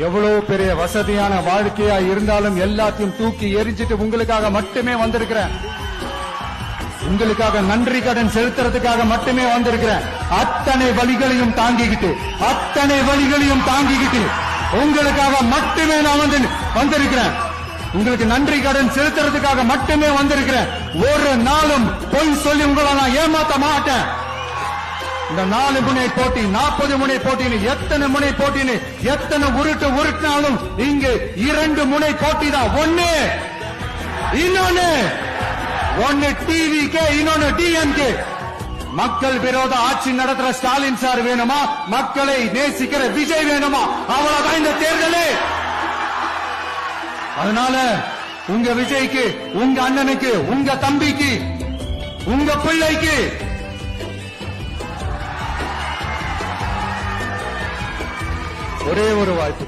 எவ்வளவு பெரிய வசதியான வாழ்க்கையா இருந்தாலும் எல்லாத்தையும் தூக்கி எரிஞ்சிட்டு உங்களுக்காக மட்டுமே வந்திருக்கிறேன். உங்களுக்காக நன்றி கடன் செலுத்துறதுக்காக மட்டுமே வந்திருக்கிறேன். அத்தனை வழிகளையும் தாங்கிக்கிட்டு உங்களுக்காக மட்டுமே நான் வந்திருக்கிறேன். உங்களுக்கு நன்றி கடன் செலுத்துறதுக்காக மட்டுமே வந்திருக்கிறேன். ஒரு நாளும் பொய் சொல்லி உங்களை நான் ஏமாத்த மாட்டேன். இந்த 4 முனை போட்டி 40 முனை போட்டின்னு எத்தனை முனை போட்டின்னு எத்தனை உருட்டினாலும் இங்கு 2 முனை போட்டி தான். ஒன்னு டிவிகே, இன்னொன்னு டிஎம்கே. மக்கள் விரோத ஆட்சி நடத்துற ஸ்டாலின் சார் வேணுமா, மக்களை நேசிக்கிற விஜய் வேணுமா? அவ்வளவுதான் இந்த தேர்தலே. அதனால உங்க விஜய்க்கு, உங்க அண்ணனுக்கு, உங்க தம்பிக்கு, உங்க பிள்ளைக்கு ஒரே ஒரு வாய்ப்பு.